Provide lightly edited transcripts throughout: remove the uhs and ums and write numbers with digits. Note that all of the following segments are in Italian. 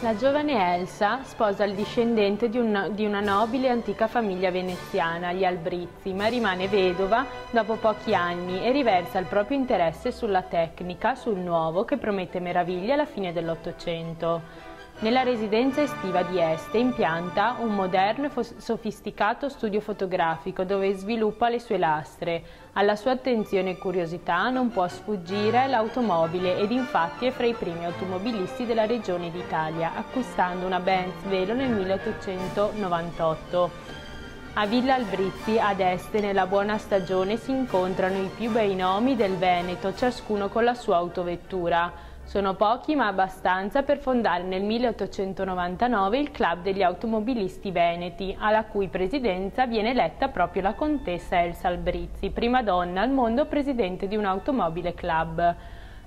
La giovane Elsa sposa il discendente di una nobile e antica famiglia veneziana, gli Albrizzi, ma rimane vedova dopo pochi anni e riversa il proprio interesse sulla tecnica, sul nuovo, che promette meraviglie alla fine dell'Ottocento. Nella residenza estiva di Este impianta un moderno e sofisticato studio fotografico dove sviluppa le sue lastre. Alla sua attenzione e curiosità non può sfuggire l'automobile ed infatti è fra i primi automobilisti della regione d'Italia, acquistando una Benz Velo nel 1898. A Villa Albrizzi, ad Este, nella buona stagione, si incontrano i più bei nomi del Veneto, ciascuno con la sua autovettura. Sono pochi ma abbastanza per fondare nel 1899 il Club degli Automobilisti Veneti, alla cui presidenza viene eletta proprio la contessa Elsa Albrizzi, prima donna al mondo presidente di un automobile club.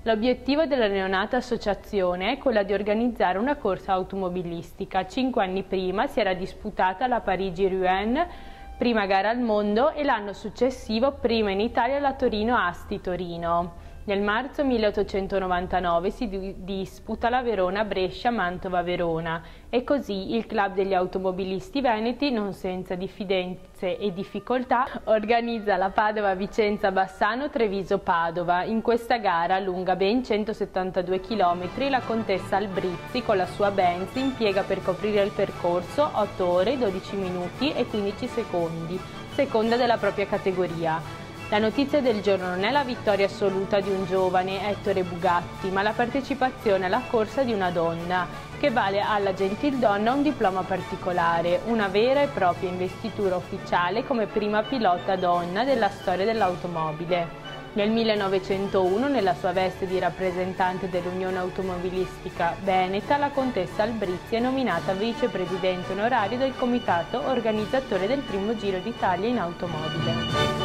L'obiettivo della neonata associazione è quello di organizzare una corsa automobilistica. 5 anni prima si era disputata la Parigi-Rouen, prima gara al mondo, e l'anno successivo prima in Italia la Torino-Asti-Torino. Nel marzo 1899 si disputa la Verona-Brescia-Mantova-Verona e così il Club degli Automobilisti Veneti, non senza diffidenze e difficoltà, organizza la Padova-Vicenza-Bassano-Treviso-Padova. In questa gara, lunga ben 172 km, la contessa Albrizzi con la sua Benz impiega per coprire il percorso 8 ore, 12 minuti e 15 secondi, seconda della propria categoria. La notizia del giorno non è la vittoria assoluta di un giovane, Ettore Bugatti, ma la partecipazione alla corsa di una donna, che vale alla gentildonna un diploma particolare, una vera e propria investitura ufficiale come prima pilota donna della storia dell'automobile. Nel 1901, nella sua veste di rappresentante dell'Unione Automobilistica Veneta, la contessa Albrizzi è nominata vicepresidente onorario del comitato organizzatore del primo Giro d'Italia in automobile.